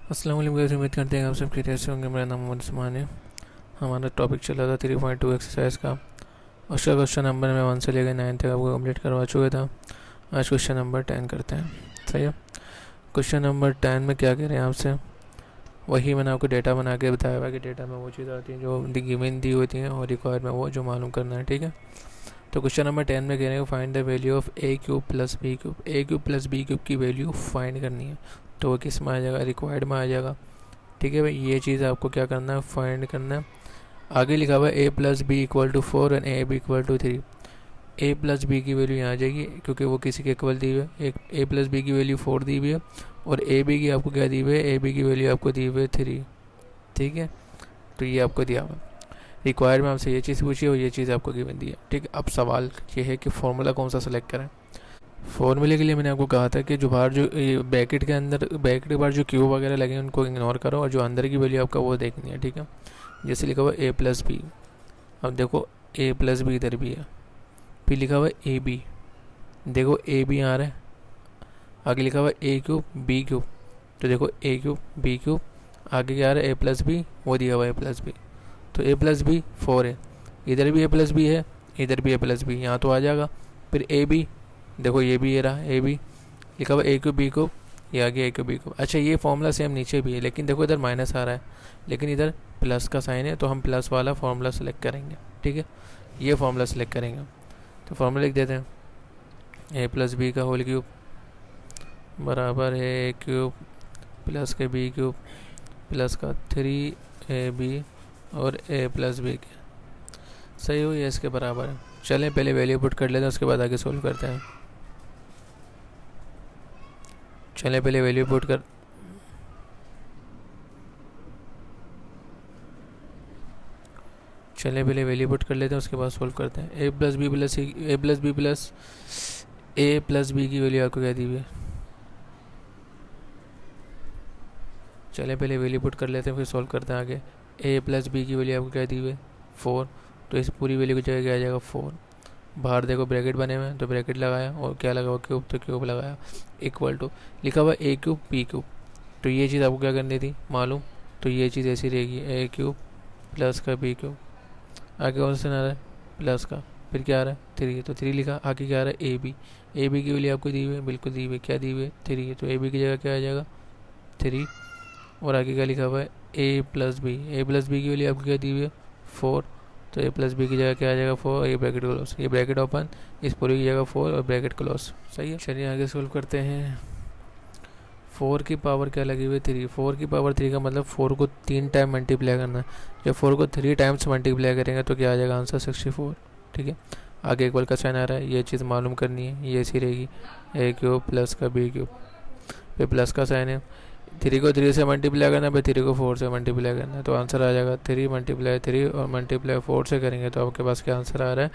अस्सलाम वालेकुम गाइस, उम्मीद करते हैं आप सब खैरियत से होंगे। मेरा नाम मोहम्मद उस्मान है। हमारा टॉपिक चला था 3.2 एक्सरसाइज का। उसका क्वेश्चन नंबर मैं 1 से लेकर 9 तक आपको कंप्लीट करवा चुका था। आज क्वेश्चन नंबर 10 करते हैं। सही है। क्वेश्चन नंबर 10 में क्या कह रहे हैं आपसे, वही मैंने आपको डेटा बना के बताया हुआ कि डेटा में वो चीज़ आती है जो गिवन दी होती हैं और रिक्वायर में वो जो मालूम करना है। ठीक है। तो क्वेश्चन नंबर 10 में कह रहे हैं find the value of A cube plus B cube. A cube plus B cube की वैल्यू फाइंड करनी है। तो वो किस में आ जाएगा, रिक्वायर्ड में आ जाएगा। ठीक है भाई, ये चीज़ आपको क्या करना है, फाइंड करना है। आगे लिखा हुआ है A plus B equal to 4 and A B equal to 3। A plus B की वैल्यू यहाँ आ जाएगी क्योंकि वो किसी के इक्वल दी हुई है। एक ए प्लस बी की वैल्यू 4 दी हुई है और ए बी की आपको क्या दी हुई है, ए बी की वैल्यू आपको दी हुई है 3। ठीक है। तो ये आपको दिया हुआ। रिक्वायर्ड में आपसे ये चीज़ पूछी और ये चीज़ आपको गिवन दी है। ठीक है। अब सवाल ये है कि फॉर्मूला कौन सा सेलेक्ट करें। फॉर्मूले के लिए मैंने आपको कहा था कि जो बाहर जो ब्रैकेट के अंदर ब्रैकेट के बाहर जो क्यूब वगैरह लगे हैं उनको इग्नोर करो और जो अंदर की वैल्यू आपका वो देखनी है। ठीक है। जैसे लिखा हुआ ए प्लस बी। अब देखो ए प्लस बी इधर भी है, फिर लिखा हुआ ए बी। देखो ए बी आ रहा है, आगे लिखा हुआ ए क्यूब बी क्यूब। तो देखो ए क्यूब बी क्यूब, आगे क्या आ रहा है ए प्लस बी, वो दिया हुआ ए प्लस बी। तो ए प्लस बी 4 है, इधर भी ए प्लस बी है, इधर भी ए प्लस बी, यहाँ तो आ जाएगा। फिर ए बी, देखो ये भी ये रहा ए बी, लिखा हुआ ए क्यूब बी क्यूब, ये आ गया ए क्यूब बी क्यूब। अच्छा ये फॉर्मूला सेम नीचे भी है, लेकिन देखो इधर माइनस आ रहा है, लेकिन इधर प्लस का साइन है, तो हम प्लस वाला फॉर्मूला सेलेक्ट करेंगे। ठीक है। ये फॉर्मूला सेलेक्ट करेंगे। तो फॉर्मूला लिख देते हैं, ए प्लस बी का होल क्यूब बराबर है ए क्यूब प्लस के बी क्यूब प्लस का 3ab और a प्लस बी के। सही हो, ये इसके बराबर है। चलें पहले वैल्यू पुट कर लेते हैं, उसके बाद आगे सोल्व करते हैं। चलें पहले वैल्यू पुट कर चलें पहले वैल्यू पुट कर लेते हैं, उसके बाद सोल्व करते हैं। ए प्लस बी प्लस ए प्लस बी प्लस ए प्लस बी की वैल्यू आपको क्या दी हुई है। चलें पहले वैल्यू पुट कर लेते हैं, फिर सोल्व करते हैं आगे। ए प्लस बी की वैल्यू आपको क्या दी हुई है 4, तो इस पूरी वैल्यू की जगह क्या आ जाएगा 4। बाहर देखो ब्रैकेट बने हुए हैं तो ब्रैकेट लगाया और क्या लगा हुआ क्यूब, तो क्यूब लगाया। इक्वल टू लिखा हुआ ए क्यूब बी क्यूब, तो ये चीज़ आपको क्या करनी थी मालूम, तो ये चीज़ ऐसी रहेगी ए क्यूब प्लस का बी क्यूब। आगे कौन सा आ रहा है प्लस का, फिर क्या आ रहा है 3, तो 3 लिखा। आगे क्या आ रहा है ए बी, ए बी की वैल्यू आपको दी हुई है, बिल्कुल दी हुई है, क्या दी हुई है 3, तो ए बी की जगह क्या आ जाएगा 3। और आगे क्या लिखा हुआ है A plus B, A plus B की वैल्यू आपको क्या दी हुई है 4, तो ए प्लस बी की जगह क्या आ जाएगा 4, ये ब्रैकेट क्लोज, ये ब्रैकेट ओपन, इस पूरी की जगह 4 और ब्रैकेट क्लोज। सही है। चलिए आगे सोल्व करते हैं। 4 की पावर क्या लगी हुई है 3, 4 की पावर 3 का मतलब 4 को 3 टाइम मल्टीप्लाई करना है। जब 4 को 3 टाइम्स मल्टीप्लाई करेंगे तो क्या आ जाएगा आंसर 64। ठीक है। आगे इक्वल का साइन आ रहा है, ये चीज़ मालूम करनी है, ये ऐसी रहेगी ए क्यूब प्लस का बी क्यूब, फिर प्लस का साइन है। 3 को 3 से मल्टीप्लाई करना है, फिर 3 को 4 से मल्टीप्लाई करना है, तो आंसर आ जाएगा 3 मल्टीप्लाई 3 और मल्टीप्लाई 4 से करेंगे तो आपके पास क्या आंसर आ रहा है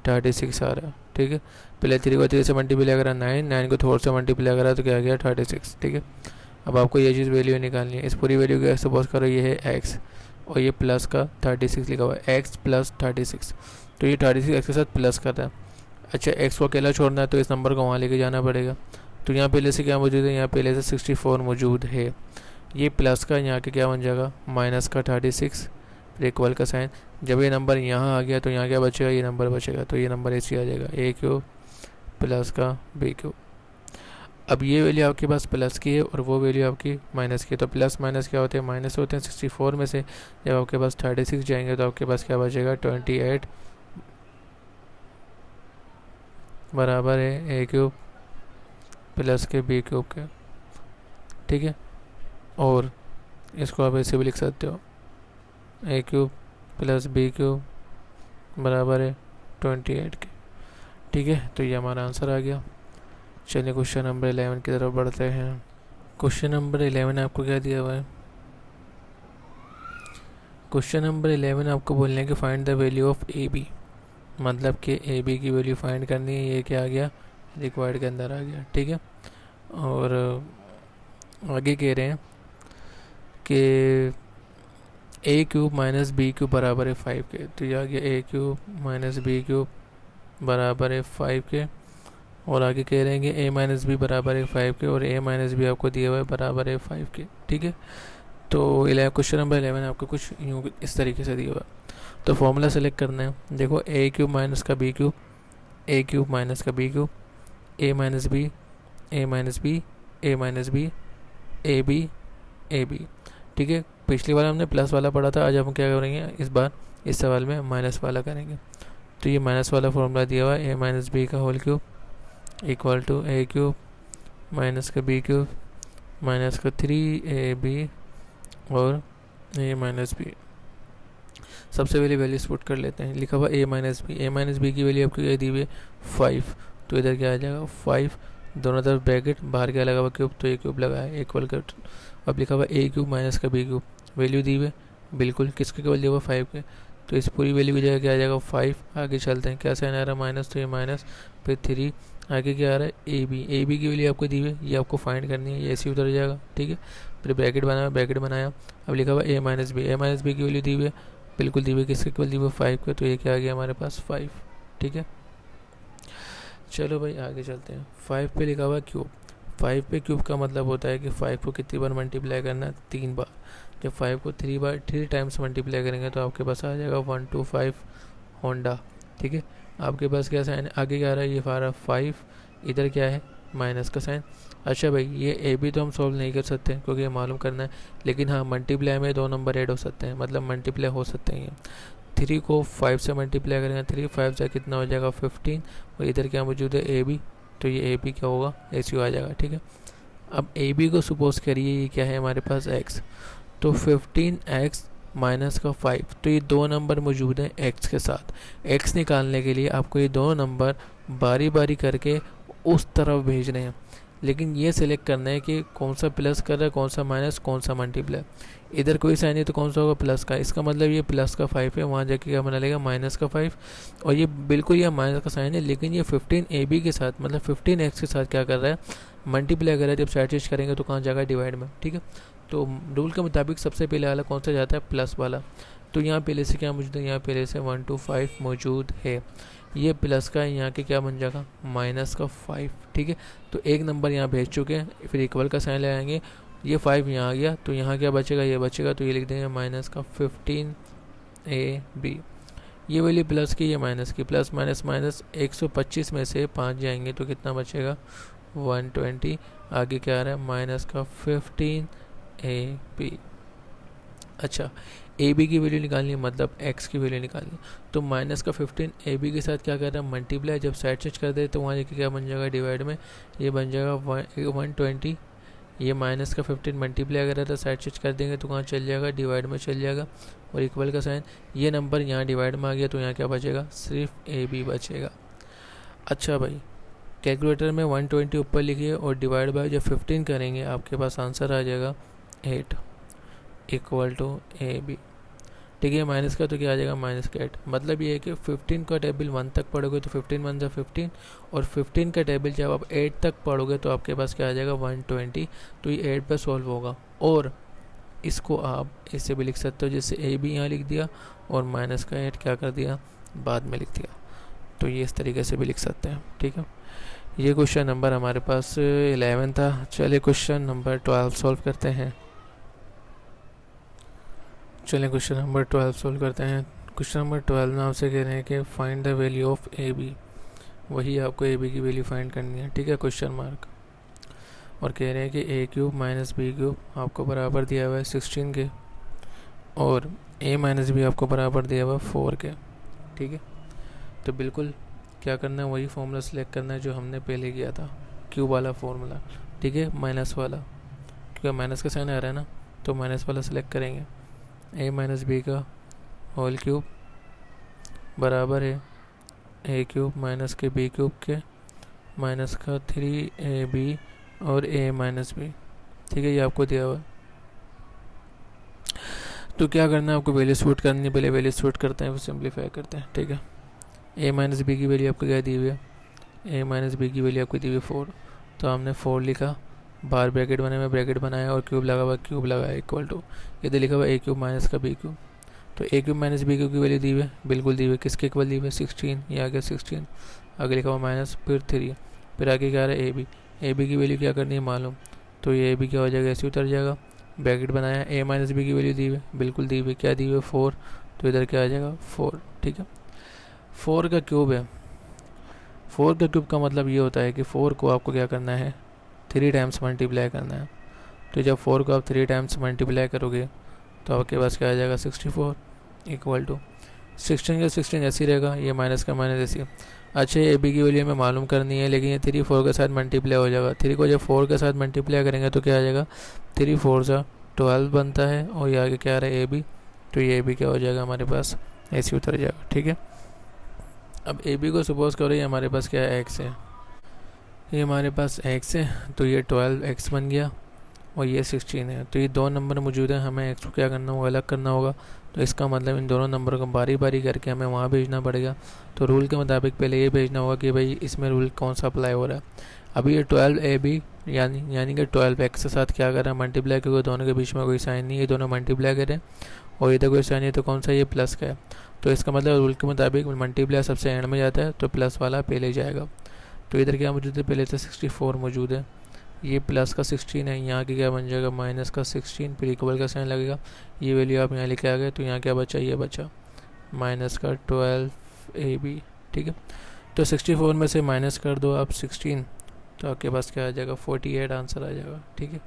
36 आ रहा है। ठीक है। पहले 3 को 3 से मल्टीप्लाई करा 9, 9 को 4 से मल्टीप्लाई करा तो क्या आ गया 36। ठीक है। अब आपको ये चीज़ वैल्यू निकालनी है। इस पूरी वैल्यू को सपोज करो ये है x और ये प्लस का 36 लिखा हुआ है, x प्लस 36, तो ये 36 x के साथ प्लस कर रहा है। अच्छा x को अकेला छोड़ना है तो इस नंबर को वहाँ लेके जाना पड़ेगा, तो यहाँ पहले से क्या मौजूद है, यहाँ पहले से 64 मौजूद है। ये प्लस का यहाँ के क्या बन जाएगा माइनस का 36, फिर इक्वल का साइन। जब ये नंबर यहाँ आ गया तो यहाँ क्या बचेगा, ये नंबर बचेगा, तो ये नंबर ऐसे आ जाएगा ए क्यूब प्लस का बी क्यूब। अब ये वैल्यू आपके पास प्लस की है और वो वैल्यू आपकी माइनस की है, तो प्लस माइनस क्या होते हैं माइनस होते हैं। 64 में से जब आपके पास 36 जाएंगे तो आपके पास क्या बचेगा 28 बराबर है ए क्यूब प्लस के बी क्यूब के। ठीक है। और इसको आप ऐसे भी लिख सकते हो ए क्यूब प्लस बी क्यूब बराबर है 28 के। ठीक है। तो ये हमारा आंसर आ गया। चलिए क्वेश्चन नंबर 11 की तरफ बढ़ते हैं। क्वेश्चन नंबर 11 आपको क्या दिया हुआ है, क्वेश्चन नंबर 11 आपको बोलने कि find the value of A B, मतलब कि ए बी की वैल्यू फाइंड करनी है। ये क्या आ गया रिक्वायर्ड के अंदर आ गया। ठीक है। और आगे कह रहे हैं कि ए क्यूब माइनस बी क्यूब बराबर है 5 के, तो यह आ गया ए क्यूब माइनस बी क्यूब बराबर है 5 के। और आगे कह रहे हैं कि a माइनस बी बराबर है 5 के, और a माइनस बी आपको दिया हुआ है बराबर है 5 के। ठीक है, तो क्वेश्चन नंबर 11 आपको कुछ यूँ इस तरीके से दिया हुआ है। तो फॉर्मूला सेलेक्ट करना है। देखो a क्यूब माइनस का b cube, a cube minus का b cube, a minus B, a minus B, a minus B, A B, A B. ठीक है, पिछली बार हमने प्लस वाला पढ़ा था, आज हम क्या करेंगे इस बार इस सवाल में माइनस वाला करेंगे। तो ये माइनस वाला फॉर्मूला दिया हुआ है, a माइनस बी का whole cube equal to a cube minus का b क्यूब माइनस का 3ab और a माइनस बी। सबसे पहले वैल्यूज पुट कर लेते हैं। लिखा हुआ a माइनस बी की वैल्यू आपको क्या दी हुई है 5, तो इधर क्या आ जाएगा 5, दोनों तरफ ब्रैकेट, बाहर क्या लगा हुआ क्यूब, तो a क्यूब लगा है इक्वल कर। अब लिखा हुआ a क्यूब माइनस का b क्यूब, वैल्यू दी हुई है बिल्कुल किसके केवल दिया हुआ 5 के, तो इस पूरी वैल्यू की जगह क्या आ जाएगा 5। आगे चलते हैं, क्या साइन आ रहा है माइनस, तो ये माइनस, फिर 3, आगे क्या आ रहा है ए बी की वैल्यू आपको दी हुई है, ये आपको फाइंड करनी है, ये ऐसे उतर जाएगा। ठीक है, फिर ब्रैकेट बनाया। अब लिखा हुआ ए माइनस बी की वैल्यू दी हुई है बिल्कुल दी हुई है किसके केवल दी हुई है 5 के, तो ये क्या आ गया हमारे पास 5। ठीक है, चलो भाई आगे चलते हैं। 5 पे लिखा हुआ क्यूब, 5 पे क्यूब का मतलब होता है कि 5 को कितनी बार मल्टीप्लाई करना है 3 बार। जब 5 को 3 टाइम्स मल्टीप्लाई करेंगे तो आपके पास आ जाएगा 125 होंडा। ठीक है, आपके पास क्या साइन है, आगे क्या आ रहा है, ये आ रहा 5, इधर क्या है माइनस का साइन। अच्छा भाई, ये ए बी तो हम सॉल्व नहीं कर सकते क्योंकि ये मालूम करना है, लेकिन हाँ मल्टीप्लाई में 2 नंबर ऐड हो सकते हैं, मतलब मल्टीप्लाई हो सकते हैं। 3 को 5 से मल्टीप्लाई करेंगे, 3 5 से कितना हो जाएगा 15, और इधर क्या मौजूद है ए बी, तो ये ए बी क्या होगा ऐसे आ जाएगा। ठीक है, अब ए बी को सपोज करिए ये क्या है हमारे पास x, तो 15x माइनस का 5, तो ये 2 नंबर मौजूद हैं x के साथ। x निकालने के लिए आपको ये 2 नंबर बारी बारी करके उस तरफ भेजने हैं, लेकिन ये सिलेक्ट करना है कि कौन सा प्लस कर रहा है, कौन सा माइनस, कौन सा मल्टीप्लाई। इधर कोई साइन नहीं तो कौन सा होगा प्लस का, इसका मतलब ये प्लस का 5 है, वहाँ जाके क्या बना लेगा माइनस का 5, और ये बिल्कुल ये माइनस का साइन है, लेकिन ये 15ab के साथ मतलब 15x के साथ क्या कर रहा है मल्टीप्लाई कर रहा है। जब साइड चेंज करेंगे तो कहाँ जाएगा डिवाइड में। ठीक है, तो रूल के मुताबिक सबसे पहले वाला कौन सा जाता है प्लस वाला, तो यहाँ पहले से क्या मौजूद है, यहाँ पहले से 125 मौजूद है, ये प्लस का यहाँ के क्या बन जाएगा माइनस का 5। ठीक है, तो एक नंबर यहाँ भेज चुके हैं, फिर इक्वल का साइन लगाएंगे, ये 5 यहाँ आ गया, तो यहाँ क्या बचेगा, ये बचेगा, तो ये लिख देंगे माइनस का 15ab। ये वैल्यू प्लस की, ये माइनस की, प्लस माइनस माइनस 125 में से 5 जाएंगे तो कितना बचेगा 120। आगे क्या आ रहा है माइनस का 15ab। अच्छा, ए बी की वैल्यू निकालनी है, मतलब x की वैल्यू निकालनी है, तो माइनस का 15 ए बी के साथ क्या कर रहा है मल्टीप्लाई, जब साइड चेंज कर दे तो वहाँ जाके क्या बन जाएगा डिवाइड में, ये बन जाएगा 120। ये माइनस का 15 मल्टीप्लाई कर रहा था, साइड चेंज कर देंगे तो कहाँ चल जाएगा डिवाइड में चल जाएगा, और इक्वल का साइन, ये नंबर यहाँ डिवाइड में आ गया तो यहाँ क्या बचेगा सिर्फ ए बी बचेगा। अच्छा भाई, कैलकुलेटर में 120 ऊपर लिखिए और डिवाइड बाय जब 15 करेंगे आपके पास आंसर आ जाएगा 8 इक्वल टू ए बी। ठीक है, माइनस का तो क्या आ जाएगा माइनस का 8, मतलब ये है कि 15 का टेबल 1 तक पढ़ोगे तो 15 1 जा 15, और 15 का टेबल जब आप 8 तक पढ़ोगे तो आपके पास क्या आ जाएगा 120, तो ये 8 पर सॉल्व होगा। और इसको आप ऐसे भी लिख सकते हो, जैसे ए बी यहाँ लिख दिया और माइनस का 8 क्या कर दिया बाद में लिख दिया, तो ये इस तरीके से भी लिख सकते हैं। ठीक है, ये क्वेश्चन नंबर हमारे पास 11 था। चलिए क्वेश्चन नंबर 12 सॉल्व करते हैं। चलिए क्वेश्चन नंबर 12 सॉल्व करते हैं। क्वेश्चन नंबर 12 में आपसे कह रहे हैं कि find the value of A B, वही आपको ए बी की वैल्यू फाइंड करनी है। ठीक है, क्वेश्चन मार्क, और कह रहे हैं कि ए क्यूब माइनस बी क्यूब आपको बराबर दिया हुआ है 16 के, और ए माइनस बी आपको बराबर दिया हुआ है 4 के। ठीक है, तो बिल्कुल क्या करना है वही फॉर्मूला सेलेक्ट करना है जो हमने पहले किया था, क्यूब वाला फॉर्मूला। ठीक है, माइनस वाला, क्योंकि माइनस का साइन आ रहा है ना, तो माइनस वाला सेलेक्ट करेंगे। ए माइनस बी का होल क्यूब बराबर है ए क्यूब माइनस के बी क्यूब के माइनस का 3ab और a माइनस बी। ठीक है, ये आपको दिया हुआ है। तो क्या करना है आपको, वैल्यू शूट करनी है, पहले वैल्यू शूट करते हैं फिर सिंप्लीफाई करते हैं। ठीक है, a माइनस बी की वैल्यू आपको क्या दी हुई है, a माइनस बी की वैल्यू आपको दी हुई है 4, तो हमने 4 लिखा, बाहर ब्रैकेट बने में ब्रैकेट बनाया और क्यूब लगाया इक्वल टू, इधर लिखा हुआ ए क्यूब माइनस का बी क्यूब, तो ए क्यूब माइनस बी क्यूब की वैल्यू दी हुई है बिल्कुल दी हुई है, किसके इक्वल दी हुई है 16, ये आ गया 16। आगे लिखा हुआ माइनस फिर 3, फिर आगे क्या आ रहा है ए बी की वैल्यू क्या करनी है मालूम, तो ये ए बी क्या हो जाएगा, ऐसे उतर जाएगा। ब्रैकेट बनाया, ए माइनस बी की वैल्यू दी हुई, बिल्कुल दी हुई, क्या दी हुई, 4, तो इधर क्या आ जाएगा 4। ठीक है, 4 का क्यूब है। 4 का क्यूब का मतलब ये होता है कि 4 को आपको क्या करना है, 3 टाइम्स मल्टीप्लाई करना है। तो जब 4 को आप 3 टाइम्स मल्टीप्लाई करोगे तो आपके पास क्या आ जाएगा 64 इक्वल टू 16 का 16 ऐसे ही रहेगा, ये माइनस का माइनस ऐसी। अच्छा, ये ए बी की वैल्यू हमें मालूम करनी है, लेकिन ये 3 4 के साथ मल्टीप्लाई हो जाएगा। 3 को जब 4 के साथ मल्टीप्लाई करेंगे तो क्या आ जाएगा, 3 4 सा 12 बनता है, और ये आगे क्या आ रहा है ए बी, तो ये ए बी क्या हो जाएगा हमारे पास, ऐसे उतर जाएगा। ठीक है, अब ए बी को सपोज करो ये हमारे पास क्या है, एक्स है, ये हमारे पास एक्स है, तो ये 12x बन गया, और ये 16 है। तो ये दो नंबर मौजूद है, हमें एक्स को क्या करना होगा, अलग करना होगा। तो इसका मतलब इन दोनों नंबरों को बारी बारी करके हमें वहाँ भेजना पड़ेगा। तो रूल के मुताबिक पहले ये भेजना होगा कि भाई इसमें रूल कौन सा अप्लाई हो रहा है। अभी ये 12ab यानी कि 12x के साथ क्या कर रहा है, मल्टीप्लाई, क्योंकि दोनों के बीच में कोई साइन नहीं है, दोनों मल्टीप्लाई करें, और इधर कोई साइन नहीं है, तो कौन सा, ये प्लस का है। तो इसका मतलब रूल के मुताबिक मल्टीप्लाई सबसे एंड में जाता है, तो प्लस वाला पहले जाएगा। तो इधर क्या मौजूद है, पहले से 64 मौजूद है, ये प्लस का 16 है, यहाँ की क्या बन जाएगा माइनस का 16, फिर इक्वल का साइन लगेगा, ये वैल्यू आप यहाँ लेके आ गए, तो यहाँ क्या बचा, ये बचा माइनस का 12ab। ठीक है, तो 64 में से माइनस कर दो आप 16, तो आपके पास क्या आ जाएगा 48 आंसर आ जाएगा। ठीक है,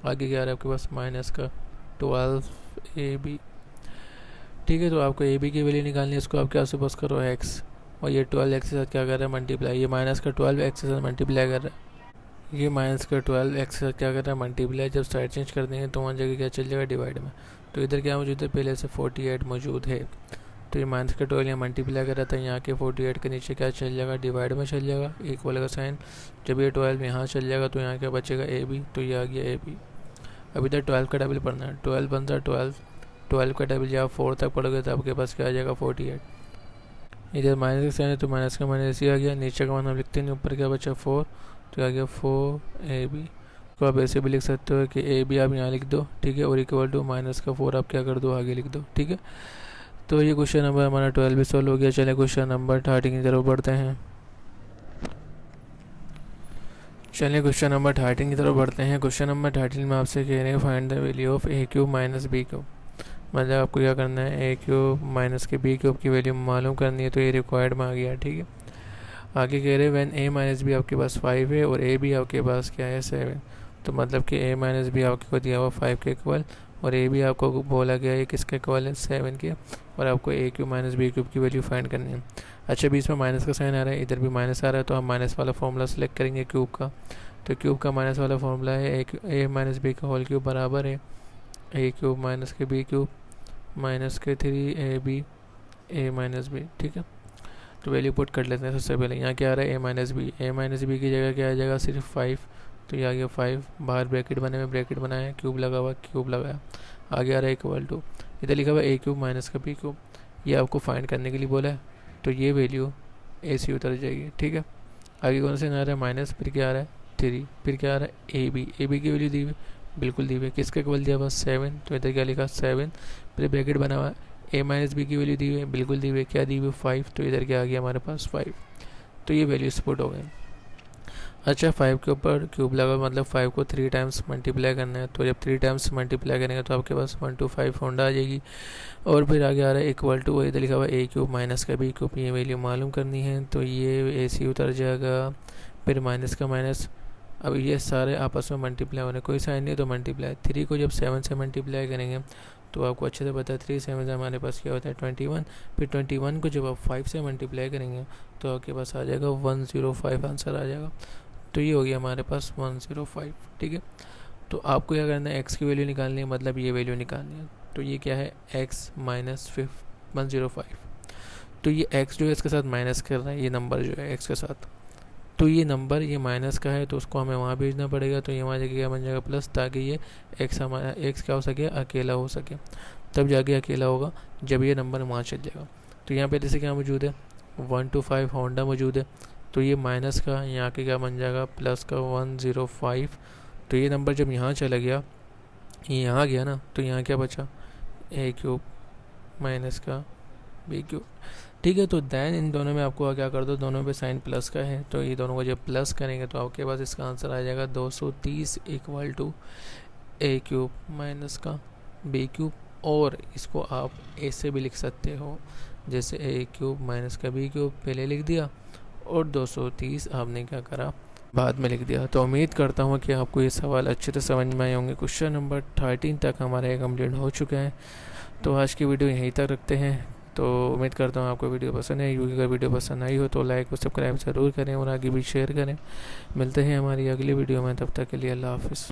आगे क्या आ रहा है आपके पास माइनस का 12ab। ठीक है, तो आपको ए बी की वैल्यू निकालनी है, इसको आप क्या सपोज करो एक्स, और ये 12x के साथ क्या कर रहा है मल्टीप्लाई, ये माइनस का 12x के साथ मल्टीप्लाई कर रहा है, ये माइनस का 12x के साथ क्या कर रहा है मल्टीप्लाई। जब साइड चेंज कर देंगे तो वहाँ जगह क्या चल जाएगा, डिवाइड में। तो इधर क्या मौजूद है, पहले से 48 मौजूद है, तो ये माइनस का 12 यहाँ मल्टीप्लाई कर रहा था, यहाँ के 48 के नीचे क्या चल जाएगा, डिवाइड में चल जाएगा, इक्वल का साइन। जब ये 12 यहाँ चल जाएगा तो यहाँ क्या बचेगा ए बी, तो ये आ गया ए बी। अभी तक 12 का डबल पढ़ना है, 12 बनता है 12 का डबल जब आप 4 तक पढ़ोगे तो आपके पास क्या आ जाएगा 48। इधर माइनस का साइन है तो माइनस का माइनस ही आ गया, नीचे का मान हम लिखते नहीं, ऊपर क्या बचा 4, तो आ गया 4ab। तो आप ऐसे भी लिख सकते हो कि ए बी आप यहाँ लिख दो, ठीक है, और इक्वल टू माइनस का 4 आप क्या कर दो, आगे लिख दो। ठीक है, तो ये क्वेश्चन नंबर हमारा 12 भी सॉल्व हो गया। चले क्वेश्चन नंबर 13 की तरफ बढ़ते हैं। चलिए क्वेश्चन नंबर 13 की तरफ बढ़ते हैं। क्वेश्चन नंबर 13 में आपसे कह रहे हैं find the value of A cube minus B cube. मतलब आपको क्या करना है, ए क्यूब माइनस के बी क्यूब की वैल्यू मालूम करनी है, तो ये रिक्वायर्ड में आ गया। ठीक है, आगे कह रहे हैं व्हेन ए माइनस बी आपके पास 5 है और ए बी आपके पास क्या है 7। तो मतलब कि ए माइनस बी आपको दिया हुआ 5 के इक्वल, और ए बी आपको बोला गया है किसके इक्वल है 7 के, और आपको ए क्यूब माइनस बी क्यूब की वैल्यू फाइंड करनी है। अच्छा, बीच में माइनस का साइन आ रहा है, इधर भी माइनस आ रहा है, तो हम माइनस वाला फॉर्मूला सेलेक्ट करेंगे क्यूब का। तो क्यूब का माइनस वाला फॉर्मूला है ए माइनस बी का होल क्यूब बराबर है ए क्यूब माइनस के बी क्यूब माइनस के 3ab ए माइनस बी। ठीक है, तो वैल्यू पुट कर लेते हैं। सबसे पहले यहाँ क्या आ रहा है ए माइनस बी की जगह क्या आ जाएगा सिर्फ 5, तो ये आ गया 5, बाहर ब्रैकेट बने में ब्रैकेट बनाया, क्यूब लगा हुआ क्यूब लगाया, आगे आ रहा है इक्वल टू, इधर लिखा हुआ ए क्यूब माइनस का बी क्यूब, ये आपको फाइंड करने के लिए बोला है, तो ये वैल्यू ऐसी उतर जाएगी। ठीक है, आगे कौन से आ रहा है माइनस, फिर क्या आ रहा है 3, फिर क्या आ रहा है ए बी की वैल्यू दी हुई, बिल्कुल दी हुई, किसके इक्वल दिया बस 7, तो इधर क्या लिखा 7, फिर ब्रैकेट बना हुआ, ए माइनस बी की वैल्यू दी हुई है, बिल्कुल दी हुई, क्या दी हुई 5, तो इधर क्या आ गया हमारे पास 5, तो ये वैल्यू सपोर्ट हो गए। अच्छा, 5 के ऊपर क्यूब लगा, मतलब 5 को 3 टाइम्स मल्टीप्लाई करना है, तो जब 3 टाइम्स मल्टीप्लाई करेंगे तो आपके पास 1 to 5 होंडा आ जाएगी, और फिर आगे आ रहा है इक्वल टू, इधर लिखा हुआ ए क्यूब माइनस का बी क्यूब, ये वैल्यू मालूम करनी है, तो ये ऐसे ही उतर जाएगा, फिर माइनस का माइनस, अब ये सारे आपस में मल्टीप्लाई होने, कोई साइन नहीं तो मल्टीप्लाई। 3 को जब 7 से मल्टीप्लाई करेंगे तो आपको अच्छे से पता है 3 7 से हमारे पास क्या होता है 21, फिर 21 को जब आप 5 से मल्टीप्लाई करेंगे तो आपके पास आ जाएगा 105 आंसर आ जाएगा। तो ये हो गया हमारे पास 105। ठीक है, तो आपको क्या करना है, एक्स की वैल्यू निकालनी है, मतलब ये वैल्यू निकालनी है। तो ये क्या है एक्स माइनस 105, तो ये एक्स जो है इसके साथ माइनस कर रहा है, ये नंबर जो है एक्स के साथ, तो ये नंबर ये माइनस का है, तो उसको हमें वहाँ भेजना पड़ेगा, तो ये वहाँ जगह क्या बन जाएगा प्लस, ताकि ये एक्स हमारा एक्स क्या हो सके अकेला हो सके, तब जाके अकेला होगा जब ये नंबर वहाँ चल जाएगा। तो यहाँ पे जैसे क्या मौजूद है 1 to 5 होंडा मौजूद है, तो ये माइनस का यहाँ के क्या बन जाएगा प्लस का 105, तो ये नंबर जब यहाँ चला गया, ये यहाँ गया ना, तो यहाँ क्या बचा ए क्यूब माइनस का बी क्यूब। ठीक है, तो दैन इन दोनों में आपको क्या कर दो, दोनों पे साइन प्लस का है, तो ये दोनों को जब प्लस करेंगे तो आपके पास इसका आंसर आ जाएगा 230 equal to A cube minus का बी क्यूब। और इसको आप ऐसे भी लिख सकते हो, जैसे ए क्यूब माइनस का बी क्यूब पहले लिख दिया और 230 आपने क्या करा, बाद में लिख दिया। तो उम्मीद करता हूँ कि आपको ये सवाल अच्छे से समझ में आए होंगे। क्वेश्चन नंबर 13 तक हमारा ये कंप्लीट हो चुका है। तो आज की वीडियो यहीं तक रखते हैं। तो उम्मीद करता हूँ आपको वीडियो पसंद आई होगी। अगर वीडियो पसंद आई हो तो लाइक और सब्सक्राइब ज़रूर करें और आगे भी शेयर करें। मिलते हैं हमारी अगली वीडियो में, तब तक के लिए अल्लाह हाफ़िज़।